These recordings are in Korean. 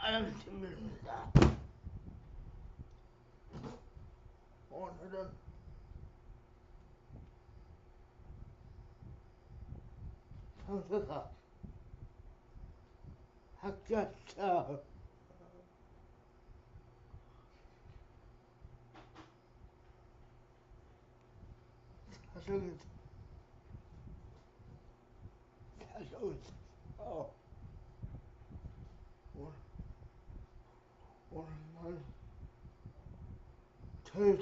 아침입니다. 오늘은 성서사 학자차 사성에서 오늘날 저녁에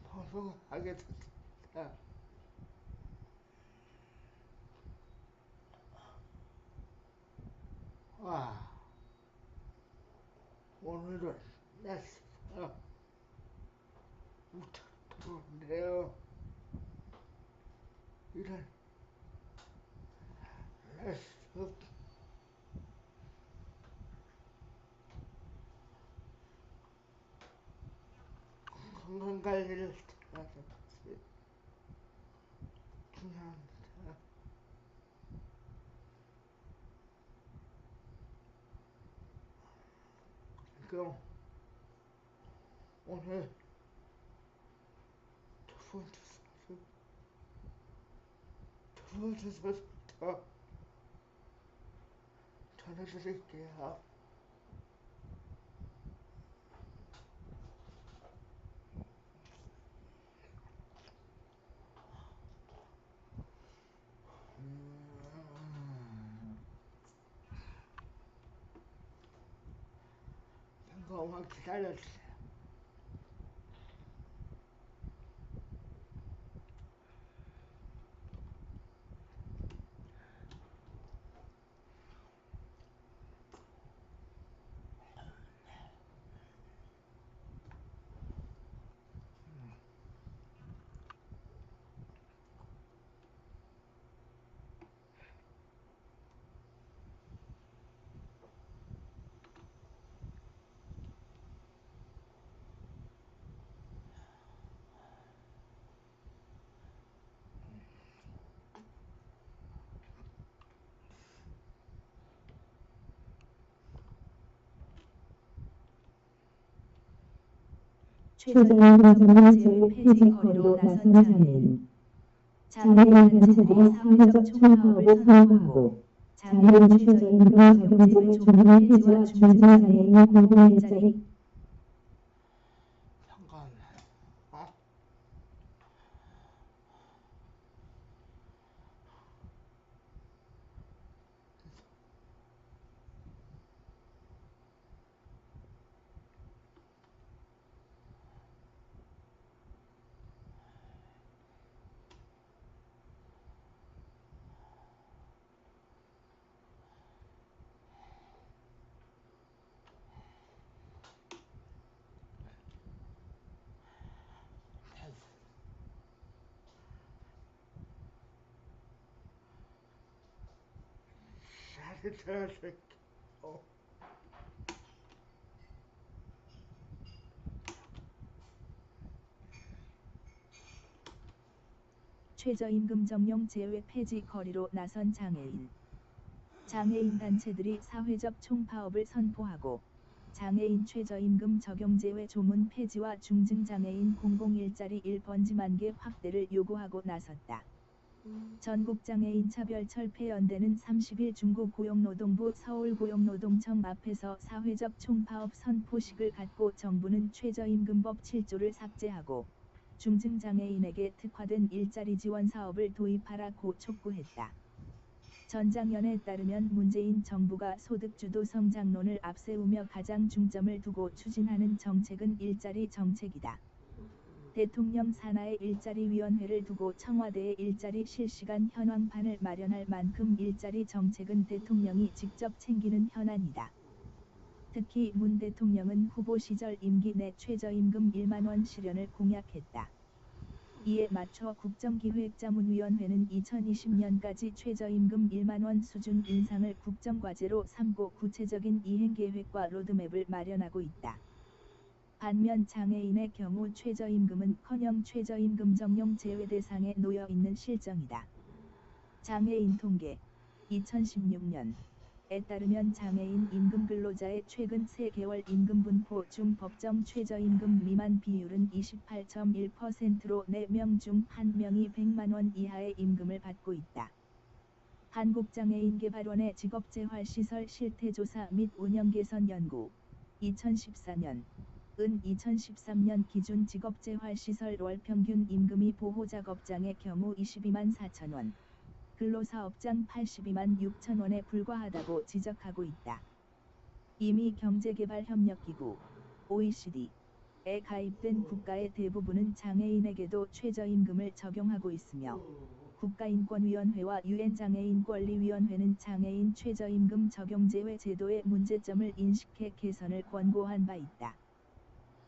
방송하게 됐습니다. 오늘은 날씨가 무척 더운데요. 이런 날씨가 건강관리를 잘하는 것이 중요합니다. 그럼 오늘 두 번째 소식부터 전해드릴게요. 잠깐만 기다려주세요. 최저임금 전면 제외 폐지 거리로 나선 장애인. 장애인 단체들이 사회적 총파업을 선포하고 장애인 최저임금 적용 제외 조문 폐지와 중증장애인 공공 일자리 최저임금 적용 제외 폐지 거리로 나선 장애인. 장애인 단체들이 사회적 총파업을 선포하고 장애인 최저임금 적용 제외 조문 폐지와 중증장애인 공공일자리 1번지만개 확대를 요구하고 나섰다. 전국장애인 차별철폐연대는 30일 중국고용노동부 서울고용노동청 앞에서 사회적 총파업 선포식을 갖고 정부는 최저임금법 7조를 삭제하고 중증장애인에게 특화된 일자리 지원 사업을 도입하라고 촉구했다. 전장연에 따르면 문재인 정부가 소득주도 성장론을 앞세우며 가장 중점을 두고 추진하는 정책은 일자리 정책이다. 대통령 산하의 일자리위원회를 두고 청와대에 일자리 실시간 현황판을 마련할 만큼 일자리 정책은 대통령이 직접 챙기는 현안이다. 특히 문 대통령은 후보 시절 임기 내 최저임금 1만 원 실현을 공약했다. 이에 맞춰 국정기획자문위원회는 2020년까지 최저임금 1만 원 수준 인상을 국정과제로 삼고 구체적인 이행계획과 로드맵을 마련하고 있다. 반면 장애인의 경우 최저임금은커녕 최저임금 적용 제외 대상에 놓여 있는 실정이다. 장애인 통계 2016년 따르면 장애인 임금 근로자의 최근 3개월 임금 분포 중 법정 최저임금 미만 비율은 28.1%로 4명 중 1명이 100만 원 이하의 임금을 받고 있다. 한국장애인개발원의 직업재활시설 실태조사 및 운영 개선 연구 2014년 은 2013년 기준 직업재활시설 월평균 임금이 보호작업장의 경우 22만 4천 원, 근로사업장 82만 6천 원에 불과하다고 지적하고 있다. 이미 경제개발협력기구 OECD에 가입된 국가의 대부분은 장애인에게도 최저임금을 적용하고 있으며 국가인권위원회와 유엔장애인권리위원회는 장애인 최저임금 적용 제외 제도의 문제점을 인식해 개선을 권고한 바 있다.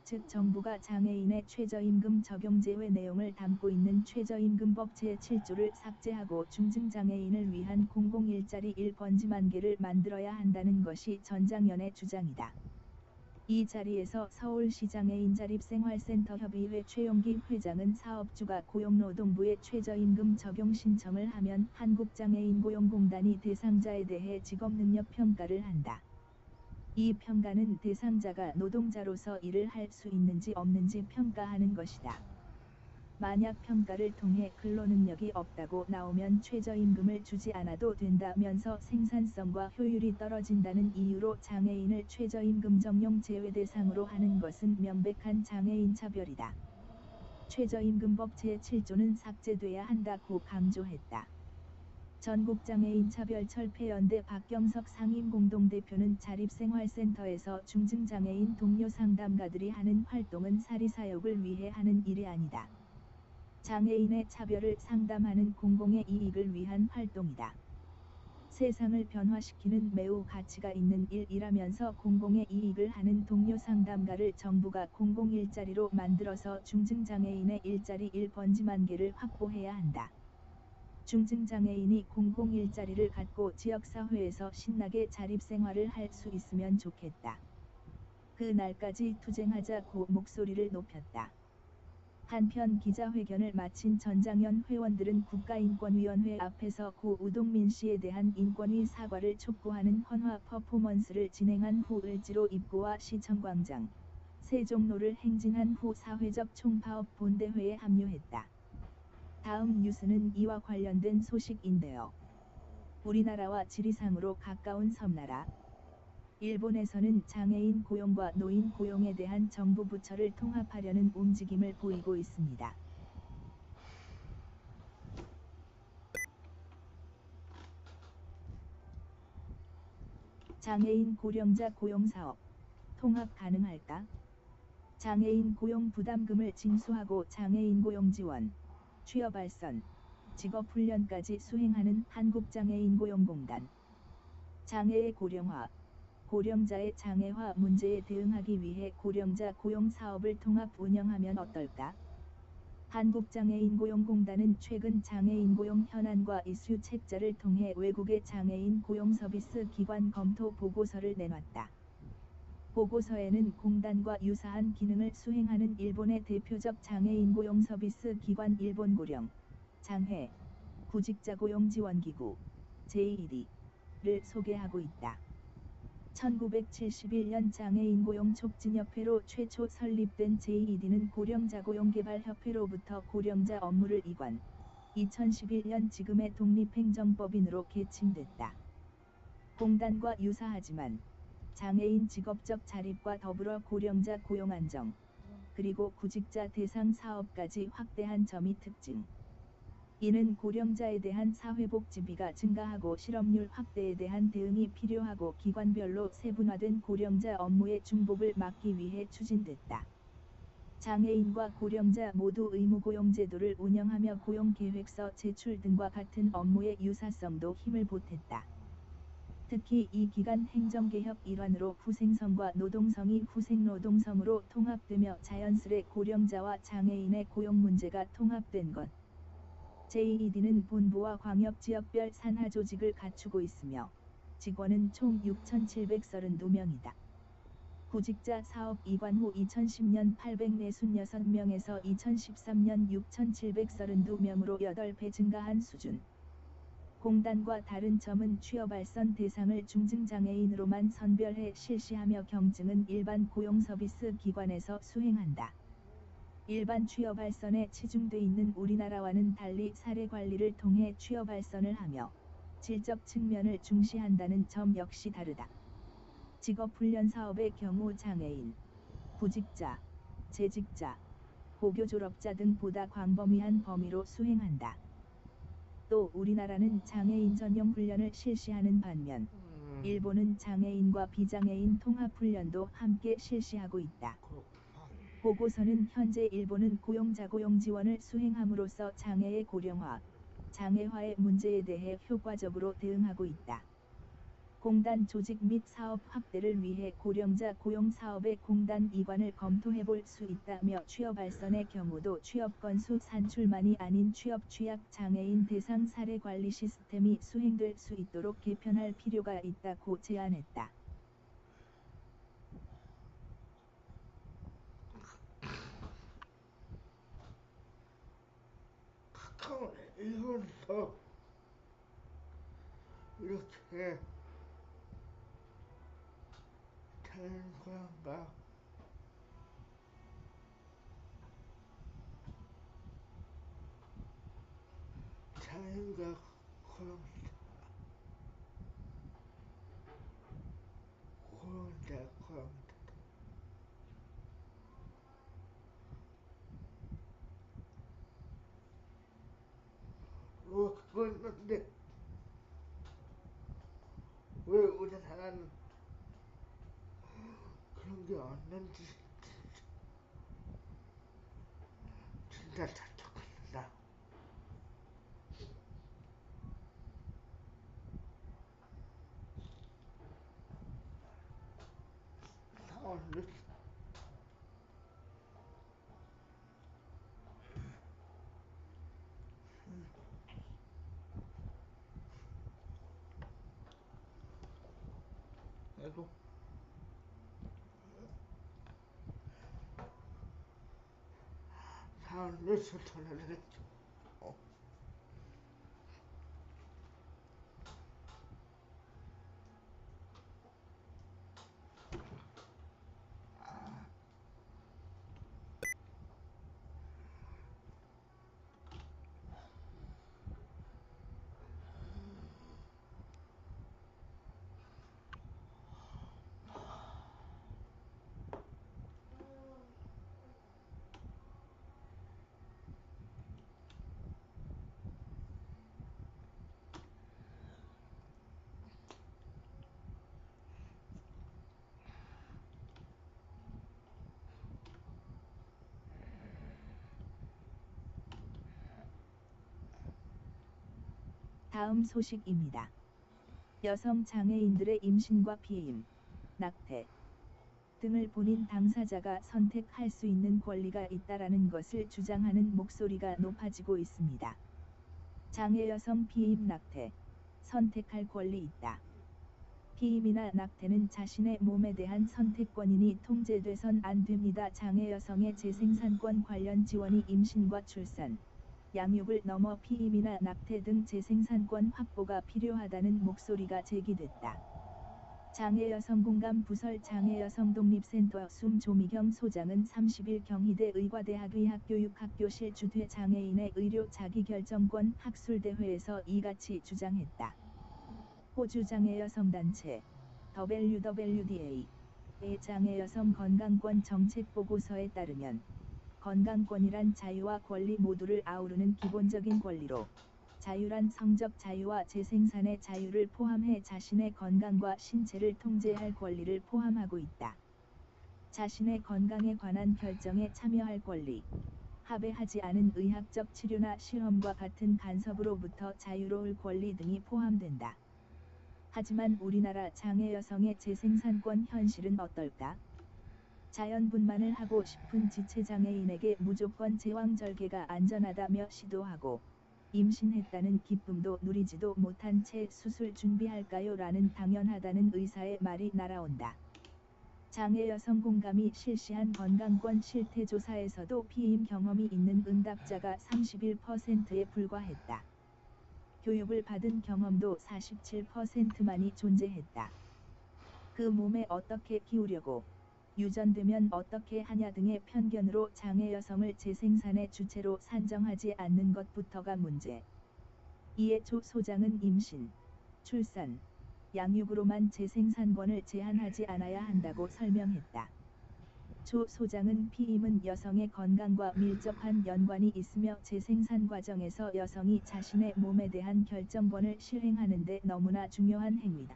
즉 정부가 장애인의 최저임금 적용 제외 내용을 담고 있는 최저임금법 제7조를 삭제하고 중증장애인을 위한 공공일자리 1번지만 개를 만들어야 한다는 것이 전장연의 주장이다. 이 자리에서 서울시 장애인자립생활센터 협의회 최용기 회장은 사업주가 고용노동부에 최저임금 적용 신청을 하면 한국장애인고용공단이 대상자에 대해 직업능력 평가를 한다. 이 평가는 대상자가 노동자로서 일을 할 수 있는지 없는지 평가하는 것이다. 만약 평가를 통해 근로능력이 없다고 나오면 최저임금을 주지 않아도 된다면서 생산성과 효율이 떨어진다는 이유로 장애인을 최저임금 적용 제외 대상으로 하는 것은 명백한 장애인 차별이다. 최저임금법 제7조는 삭제돼야 한다고 강조했다. 전국장애인차별철폐연대 박경석 상임공동대표는 자립생활센터에서 중증장애인 동료 상담가들이 하는 활동은 사리사욕을 위해 하는 일이 아니다. 장애인의 차별을 상담하는 공공의 이익을 위한 활동이다. 세상을 변화시키는 매우 가치가 있는 일이라면서 공공의 이익을 하는 동료 상담가를 정부가 공공일자리로 만들어서 중증장애인의 일자리 1번지만 개를 확보해야 한다. 중증장애인이 공공일자리를 갖고 지역사회에서 신나게 자립생활을 할 수 있으면 좋겠다. 그 날까지 투쟁하자고 목소리를 높였다. 한편 기자회견을 마친 전장연 회원들은 국가인권위원회 앞에서 고 우동민 씨에 대한 인권위 사과를 촉구하는 헌화 퍼포먼스를 진행한 후 을지로 입구와 시청광장, 세종로를 행진한 후 사회적 총파업 본대회에 합류했다. 다음 뉴스는 이와 관련된 소식인데요. 우리나라와 지리상으로 가까운 섬나라 일본에서는 장애인 고용과 노인 고용에 대한 정부 부처를 통합하려는 움직임을 보이고 있습니다. 장애인 고령자 고용사업 통합 가능할까? 장애인 고용 부담금을 징수하고 장애인 고용 지원, 취업 발선, 직업훈련까지 수행하는 한국장애인고용공단. 장애의 고령화, 고령자의 장애화 문제에 대응하기 위해 고령자 고용 사업을 통합 운영하면 어떨까? 한국장애인고용공단은 최근 장애인 고용 현안과 이슈 책자를 통해 외국의 장애인 고용 서비스 기관 검토 보고서를 내놨다. 보고서에는 공단과 유사한 기능을 수행하는 일본의 대표적 장애인 고용 서비스 기관 일본고령, 장회, 구직자고용지원기구, JED를 소개하고 있다. 1971년 장애인고용촉진협회로 최초 설립된 JED는 고령자고용개발협회로부터 고령자 업무를 이관, 2011년 지금의 독립행정법인으로 개칭됐다. 공단과 유사하지만 장애인 직업적 자립과 더불어 고령자 고용 안정, 그리고 구직자 대상 사업까지 확대한 점이 특징. 이는 고령자에 대한 사회복지비가 증가하고 실업률 확대에 대한 대응이 필요하고 기관별로 세분화된 고령자 업무의 중복을 막기 위해 추진됐다. 장애인과 고령자 모두 의무고용제도를 운영하며 고용계획서 제출 등과 같은 업무의 유사성도 힘을 보탰다. 특히 이 기간 행정개혁 일환으로 후생성과 노동성이 후생노동성으로 통합되며 자연스레 고령자와 장애인의 고용 문제가 통합된 것. JED는 본부와 광역지역별 산하조직을 갖추고 있으며 직원은 총 6,732명이다. 구직자 사업 이관 후 2010년 846명에서 2013년 6,732명으로 8배 증가한 수준. 공단과 다른 점은 취업알선 대상을 중증장애인으로만 선별해 실시하며 경증은 일반 고용서비스 기관에서 수행한다. 일반 취업알선에 치중돼 있는 우리나라와는 달리 사례관리를 통해 취업알선을 하며 질적 측면을 중시한다는 점 역시 다르다. 직업훈련사업의 경우 장애인, 구직자, 재직자, 고교 졸업자 등 보다 광범위한 범위로 수행한다. 또 우리나라는 장애인 전용 훈련을 실시하는 반면 일본은 장애인과 비장애인 통합훈련도 함께 실시하고 있다. 보고서는 현재 일본은 고용자고용 지원을 수행함으로써 장애의 고령화, 장애화의 문제에 대해 효과적으로 대응하고 있다. 공단 조직 및 사업 확대를 위해 고령자 고용 사업의 공단 이관을 검토해볼 수 있다며 취업알선의 경우도 취업 건수 산출만이 아닌 취업 취약 장애인 대상 사례 관리 시스템이 수행될 수 있도록 개편할 필요가 있다고 제안했다. 가까운 일본도 이렇게 자연고양과 자연과 고용자 그거 있는데 왜 우리나라는 그런 게 없는지 진짜 답답합니다. 사원을 아이고 사원을 소통을 했죠. 다음 소식입니다. 여성 장애인들의 임신과 피임, 낙태 등을 본인 당사자가 선택할 수 있는 권리가 있다라는 것을 주장하는 목소리가 높아지고 있습니다. 장애 여성 피임 낙태, 선택할 권리 있다. 피임이나 낙태는 자신의 몸에 대한 선택권이니 통제돼선 안 됩니다. 장애 여성의 재생산권 관련 지원이 임신과 출산, 양육을 넘어 피임이나 낙태 등 재생산권 확보가 필요하다는 목소리가 제기됐다. 장애여성 공감 부설 장애여성 독립센터 숨조미경 소장은 30일 경희대 의과대학 의학교육학교실 주최 장애인의 의료 자기결정권 학술대회에서 이같이 주장했다. 호주 장애여성단체 WWDA의 장애여성 건강권 정책 보고서에 따르면 건강권이란 자유와 권리 모두를 아우르는 기본적인 권리로 자유란 성적 자유와 재생산의 자유를 포함해 자신의 건강과 신체를 통제할 권리를 포함하고 있다. 자신의 건강에 관한 결정에 참여할 권리, 합의하지 않은 의학적 치료나 실험과 같은 간섭으로부터 자유로울 권리 등이 포함된다. 하지만 우리나라 장애 여성의 재생산권 현실은 어떨까? 자연분만을 하고 싶은 지체장애인에게 무조건 제왕절개가 안전하다며 시도하고 임신했다는 기쁨도 누리지도 못한 채 수술 준비할까요? 라는 당연하다는 의사의 말이 날아온다. 장애 여성 공감이 실시한 건강권 실태조사에서도 피임 경험이 있는 응답자가 31%에 불과했다. 교육을 받은 경험도 47%만이 존재했다. 그 몸에 어떻게 키우려고, 유전되면 어떻게 하냐 등의 편견으로 장애 여성을 재생산의 주체로 산정하지 않는 것부터가 문제. 이에 조 소장은 임신, 출산, 양육으로만 재생산권을 제한하지 않아야 한다고 설명했다. 조 소장은 피임은 여성의 건강과 밀접한 연관이 있으며 재생산 과정에서 여성이 자신의 몸에 대한 결정권을 실행하는 데 너무나 중요한 행위다.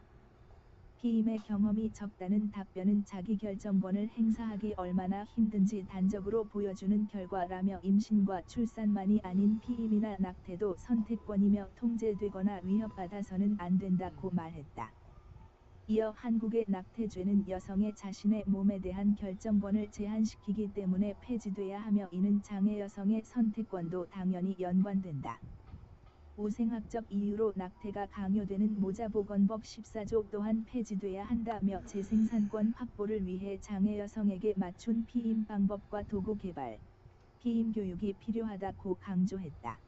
피임의 경험이 적다는 답변은 자기 결정권을 행사하기 얼마나 힘든지 단적으로 보여주는 결과라며 임신과 출산만이 아닌 피임이나 낙태도 선택권이며 통제되거나 위협받아서는 안 된다고 말했다. 이어 한국의 낙태죄는 여성의 자신의 몸에 대한 결정권을 제한시키기 때문에 폐지돼야 하며 이는 장애 여성의 선택권도 당연히 연관된다. 우생학적 이유로 낙태가 강요되는 모자보건법 14조 또한 폐지돼야 한다며 재생산권 확보를 위해 장애 여성에게 맞춘 피임 방법과 도구 개발, 피임 교육이 필요하다고 강조했다.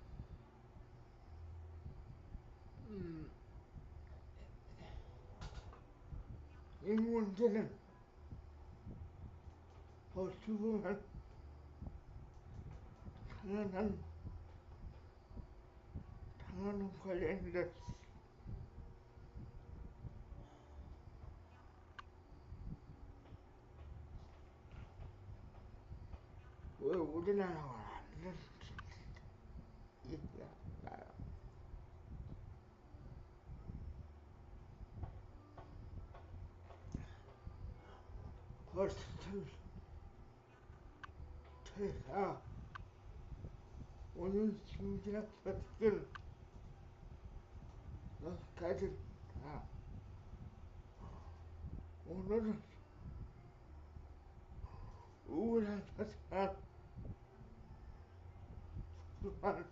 이 문제는 어찌 보면 당연한 관련인데 왜 우리나라가 안 되는지 이해가 안 가요. 어쨌든 퇴사 오늘 심지어 어떻게 너까지 다 오늘은 우울한 사람 수만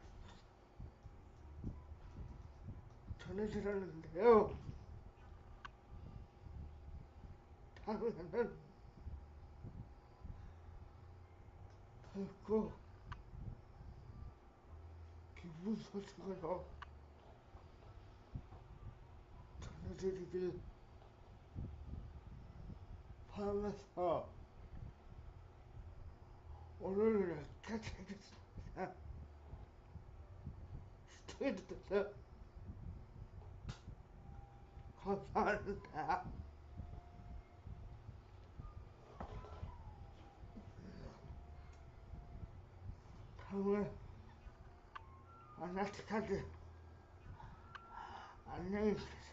전해드렸는데요. 다음에는 더 기쁜 소식으로 전해드리길 바라면서 오늘은 여기까지 하겠습니다. 시청해주셔서 감사합니다. 다음에 만날 때까지 안녕히 계세요.